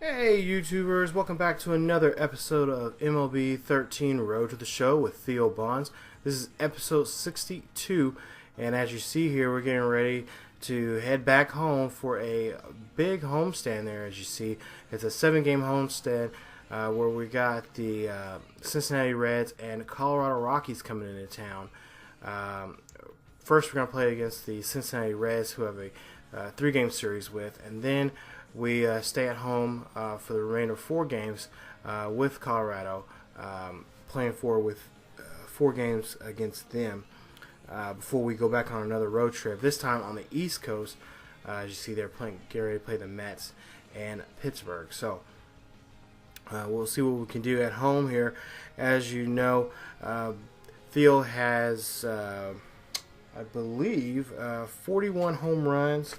Hey YouTubers, welcome back to another episode of MLB 13 Road to the Show with Theo Bonds. This is episode 62, and as you see here, we're getting ready to head back home for a big homestand there. As you see, it's a 7-game homestand where we got the Cincinnati Reds and Colorado Rockies coming into town. First, we're going to play against the Cincinnati Reds, who have a 3-game series with, and then we stay at home for the remainder of 4 games with Colorado, playing with 4 games against them before we go back on another road trip. This time on the East Coast, as you see, they're getting ready to play the Mets and Pittsburgh. So we'll see what we can do at home here. As you know, Theo has, I believe, 41 home runs.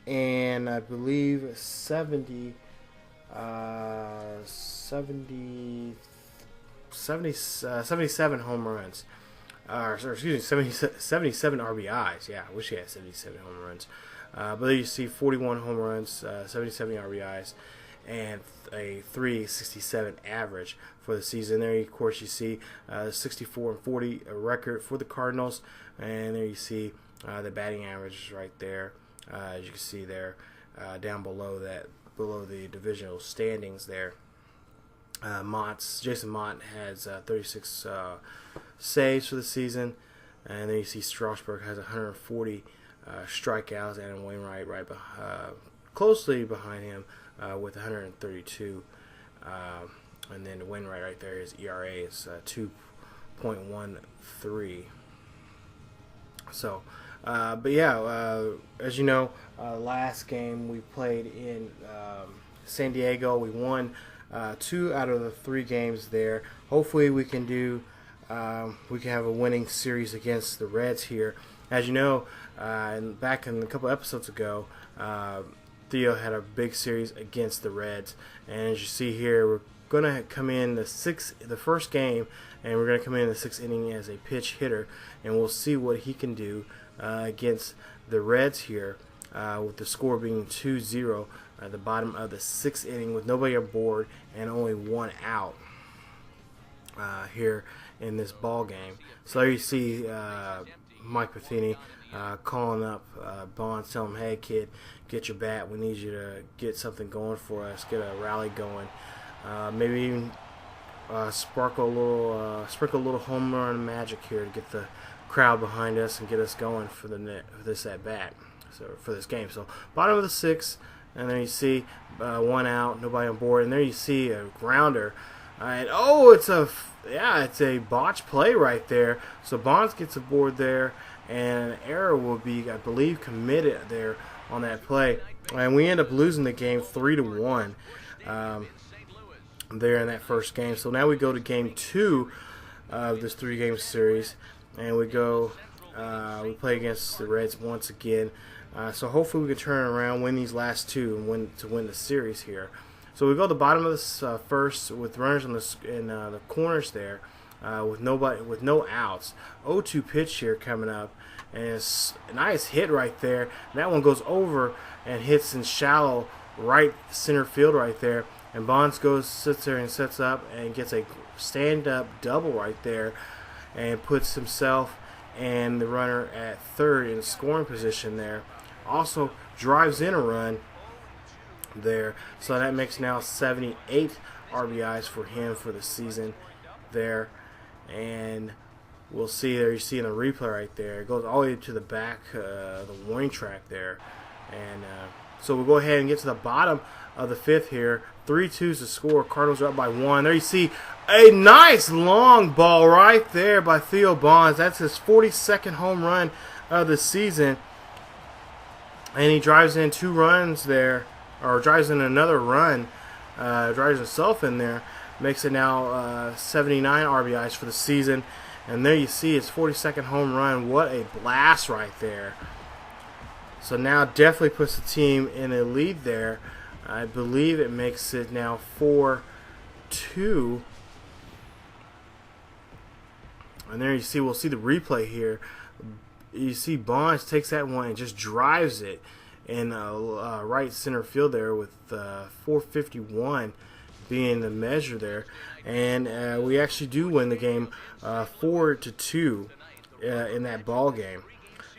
And I believe 77 home runs. Or excuse me, 77 RBIs. Yeah, I wish he had 77 home runs. But there you see 41 home runs, 77 RBIs, and a 3.67 average for the season. There, of course, you see 64-40 record for the Cardinals. And there you see the batting average right there. As you can see there, down below the divisional standings there. Jason Mott has 36 saves for the season, and then you see Strasburg has 140 strikeouts, and Wainwright closely behind him with 132. And then Wainwright right there, his ERA is 2.13. So. But yeah, as you know, last game we played in San Diego. We won 2 out of the 3 games there. Hopefully we can we can have a winning series against the Reds here. As you know, back in a couple episodes ago, Theo had a big series against the Reds, and as you see here, we're gonna come in the first game, and we're gonna come in the 6th inning as a pitch hitter, and we'll see what he can do against the Reds here, with the score being 2-0 at the bottom of the 6th inning with nobody aboard and only 1 out here in this ball game. So there you see Mike Matheny calling up Bonds, telling him, "Hey kid, get your bat. We need you to get something going for us. Get a rally going. Maybe even sprinkle a little home run magic here to get the crowd behind us and get us going for this at bat, so for this game." So bottom of the 6th, and there you see 1 out, nobody on board, and there you see a grounder, and it's a botch play right there. So Bonds gets aboard there, and an error will be, I believe, committed there on that play, and we end up losing the game 3-1 there in that first game. So now we go to game 2 of this 3-game series. And we play against the Reds once again. So hopefully we can turn around, win these last 2, and win the series here. So we go to the bottom of this first with runners in the corners there, with no outs. 0-2 pitch here coming up, and it's a nice hit right there. And that one goes over and hits in shallow right center field right there. And Bonds sits there and sets up and gets a stand-up double right there, and puts himself and the runner at 3rd in scoring position there. Also drives in a run there, so that makes now 78 RBIs for him for the season there. And we'll see there, you see in the replay right there, it goes all the way to the back the warning track there. And so we'll go ahead and get to the bottom of the 5th here. 3-2's the score. Cardinals are up by 1. There you see a nice long ball right there by Theo Bonds. That's his 42nd home run of the season. And he drives in 2 runs there, or drives in another run, drives himself in there. Makes it now 79 RBIs for the season. And there you see his 42nd home run. What a blast right there. So now definitely puts the team in a lead there. I believe it makes it now 4-2. And there you see, we'll see the replay here. You see Bonds takes that one and just drives it in right center field there with 451 being the measure there, and we actually do win the game 4-2 in that ball game.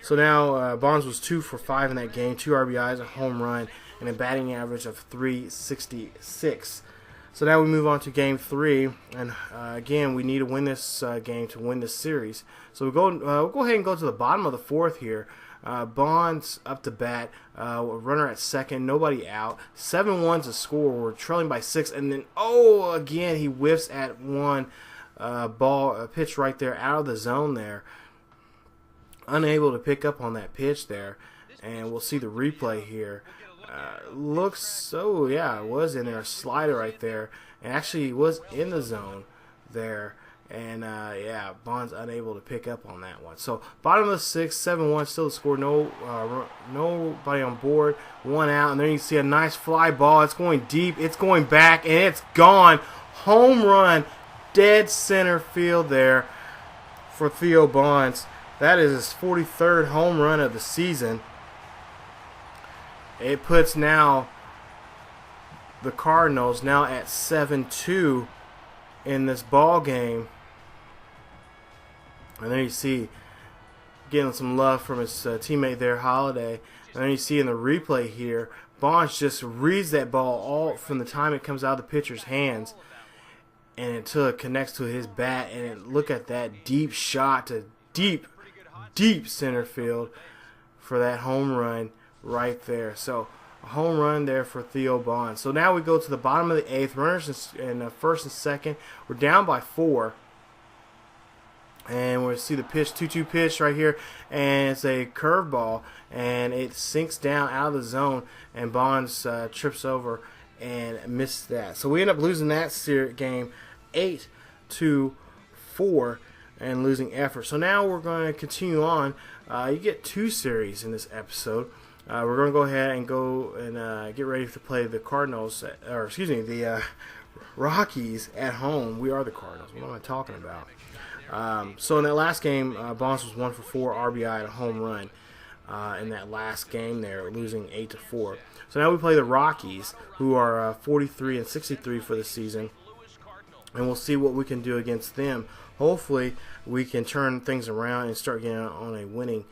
So now Bonds was 2 for 5 in that game, 2 RBIs, a home run, and a batting average of 366. So now we move on to Game 3, and again, we need to win this game to win this series. So we'll go ahead and go to the bottom of the 4th here. Bonds up to bat, runner at second, nobody out. 7-1's a score. We're trailing by 6, and then again he whiffs at one pitch right there out of the zone there. Unable to pick up on that pitch there, and we'll see the replay here. It was in there, a slider right there, and actually was in the zone there. And Bonds unable to pick up on that one. So bottom of the 6th, 7-1, still the score. Nobody on board, 1 out, and then you see a nice fly ball. It's going deep, it's going back, and it's gone. Home run, dead center field there for Theo Bonds. That is his 43rd home run of the season. It puts now the Cardinals now at 7-2 in this ball game. And there you see getting some love from his teammate there, Holiday. And then you see in the replay here, Bonds just reads that ball all from the time it comes out of the pitcher's hands, and until it connects to his bat. And look at that deep shot to deep center field for that home run right there. So a home run there for Theo Bonds. So now we go to the bottom of the 8th. Runners in first and second. We're down by 4. And we'll see the pitch, 2-2 pitch right here. And it's a curveball. And it sinks down out of the zone. And Bonds trips over and missed that. So we end up losing that game 8-4 and losing effort. So now we're going to continue on. You get 2 series in this episode. We're going to go ahead and get ready to play the Cardinals, the Rockies at home. We are the Cardinals. What am I talking about? So in that last game, Bonds was 1 for 4 RBI and a home run in that last game there, losing 8-4. So now we play the Rockies, who are 43-63 for the season, and we'll see what we can do against them. Hopefully, we can turn things around and start getting on a winning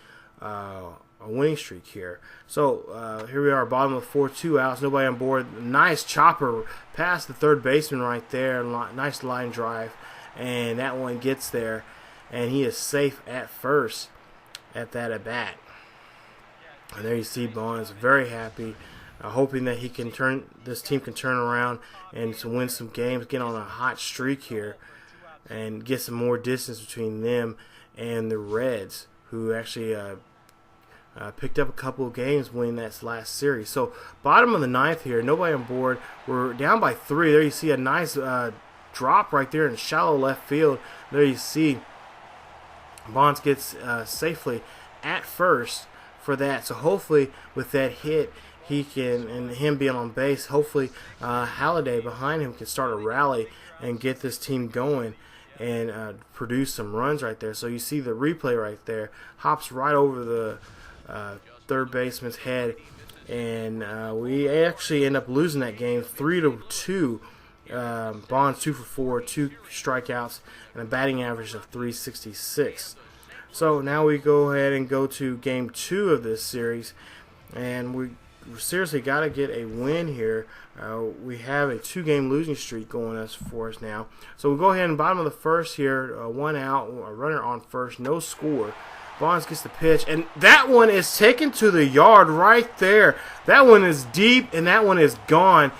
streak here. So here we are, bottom of the 4th, 2 outs, nobody on board. Nice chopper past the third baseman right there. Nice line drive, and that one gets there, and he is safe at first at that at bat. And there you see Bonds very happy, hoping that this team can turn around and to win some games, get on a hot streak here, and get some more distance between them and the Reds, who actually picked up a couple of games winning that last series. So bottom of the 9th here, nobody on board. We're down by 3. There you see a nice drop right there in shallow left field. There you see Bonds gets safely at first for that. So hopefully with that hit, he can, and him being on base, hopefully Halliday behind him can start a rally and get this team going and produce some runs right there. So you see the replay right there, hops right over the third baseman's head, and we actually end up losing that game 3-2. Bonds 2 for 4, 2 strikeouts, and a batting average of 366. So now we go ahead and go to game 2 of this series, and we seriously got to get a win here. We have a 2-game losing streak going for us now. So we'll go ahead and bottom of the 1st here, 1 out, a runner on first, no score. Bonds gets the pitch, and that one is taken to the yard right there. That one is deep, and that one is gone.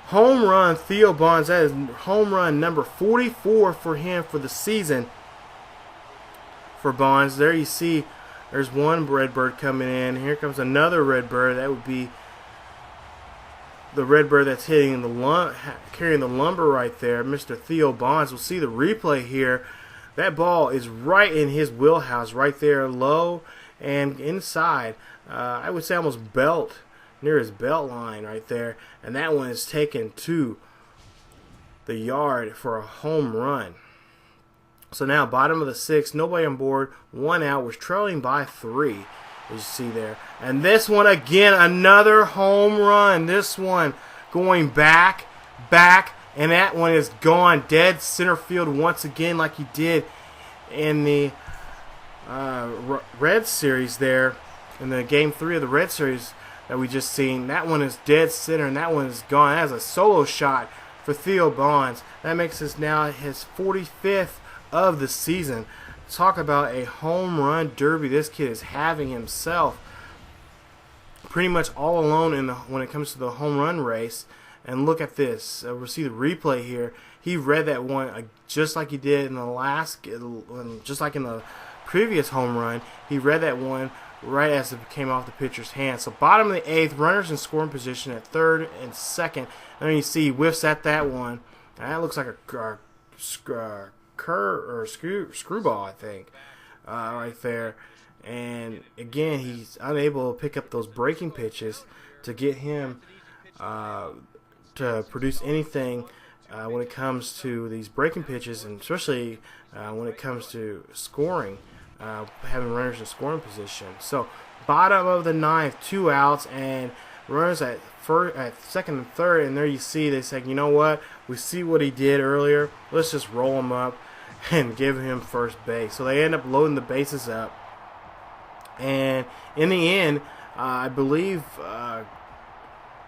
Home run, Theo Bonds. That is home run number 44 for him for the season for Bonds. There you see there's one Redbird coming in. Here comes another Redbird. That would be the Redbird that's carrying the lumber right there, Mr. Theo Bonds. We'll see the replay here. That ball is right in his wheelhouse, right there, low and inside. I would say almost near his belt line right there. And that one is taken to the yard for a home run. So now bottom of the 6th, nobody on board, 1 out. We're trailing by 3. as you see there. And this one again, another home run. This one going back, and that one is gone. Dead center field once again, like he did in the Reds series there, in the Game 3 of the Reds series that we just seen. That one is dead center, and that one is gone. That is a solo shot for Theo Bonds. That makes this now his 45th of the season. Talk about a home run derby this kid is having himself. Pretty much all alone when it comes to the home run race. And look at this. We'll see the replay here. He read that one just like he did in the just like in the previous home run. He read that one right as it came off the pitcher's hand. So bottom of the 8th, runners in scoring position at 3rd and 2nd. And then you see he whiffs at that one. And that looks like a screwball, I think, right there. And again, he's unable to pick up those breaking pitches to get him to produce anything when it comes to these breaking pitches, and especially when it comes to scoring, having runners in scoring position. So bottom of the 9th, 2 outs, and runners at 2nd and 3rd, and there you see they say, you know what, we see what he did earlier, let's just roll him up and give him first base. So they end up loading the bases up, and in the end, I believe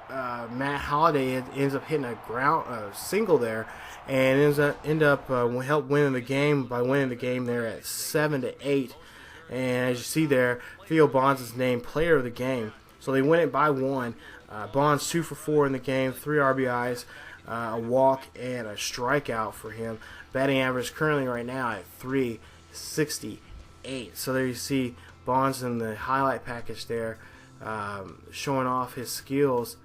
Matt Holliday ends up hitting a single there, and end up help winning the game by winning the game there at 7-8. And as you see there, Theo Bonds is named player of the game. So they win it by 1. Bonds 2 for 4 in the game, 3 RBIs, a walk, and a strikeout for him. Batting average currently right now at .368. So there you see Bonds in the highlight package there, showing off his skills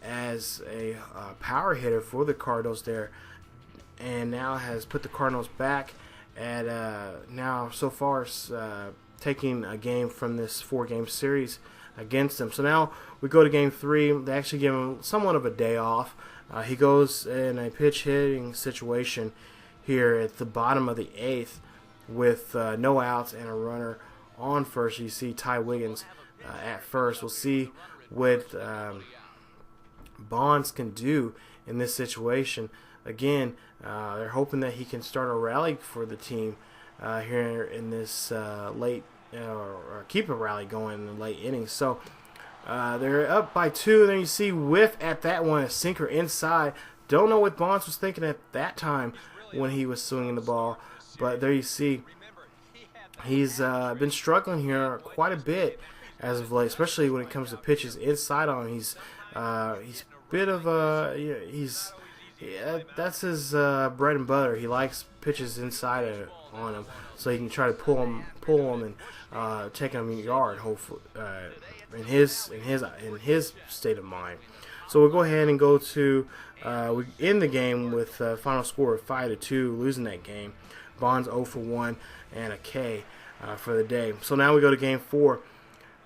as a power hitter for the Cardinals there, and now has put the Cardinals back at now so far taking a game from this 4-game series against them. So now we go to Game 3. They actually give him somewhat of a day off. He goes in a pitch hitting situation here at the bottom of the 8th with no outs and a runner on first. You see Ty Wiggins at first. We'll see what Bonds can do in this situation. Again, they're hoping that he can start a rally for the team here in this late, or keep a rally going in the late innings. So they're up by 2. Then you see whiff at that one, a sinker inside. Don't know what Bonds was thinking at that time when he was swinging the ball, but there you see he's been struggling here quite a bit as of late, especially when it comes to pitches inside on him. He's bit of that's his bread and butter. He likes pitches inside on him, so he can try to pull him and take him in the yard. Hopefully, in his state of mind. So we'll go ahead and go to we end the game with a final score of 5-2, losing that game. Bonds 0 for 1 and a K for the day. So now we go to Game 4.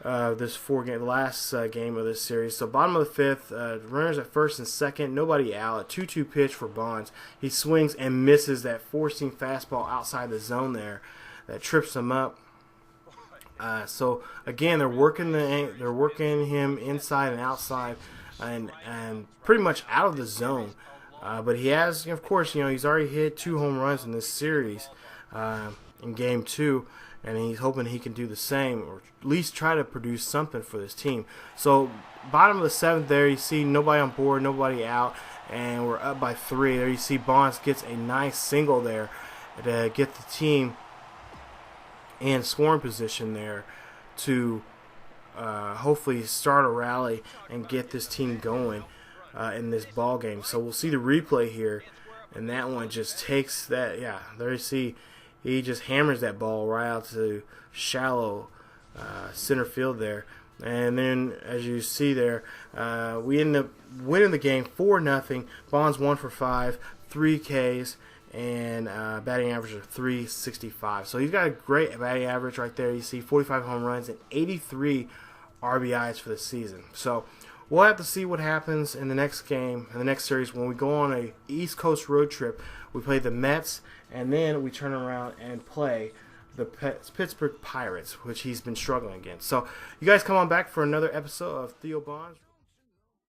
This last game of this series. So bottom of the 5th, runners at 1st and 2nd, nobody out. A 2-2 pitch for Bonds. He swings and misses that four-seam fastball outside the zone there that trips him up. So again, they're working him inside and outside, and pretty much out of the zone. But he has, of course, he's already hit 2 home runs in this series in Game 2. And he's hoping he can do the same, or at least try to produce something for this team. So bottom of the 7th there, you see nobody on board, nobody out, and we're up by 3. There you see Bonds gets a nice single there to get the team in scoring position there to hopefully start a rally and get this team going in this ball game. So we'll see the replay here, and that one just takes that. Yeah, there you see. He just hammers that ball right out to shallow center field there. And then, as you see there, we end up winning the game 4-0. Bonds 1 for 5, 3 Ks, and batting average of .365. So he's got a great batting average right there. You see 45 home runs and 83 RBIs for the season. So we'll have to see what happens in the next game, in the next series, when we go on a East Coast road trip. We play the Mets, and then we turn around and play the Pittsburgh Pirates, which he's been struggling against. So you guys come on back for another episode of Theo Bonds.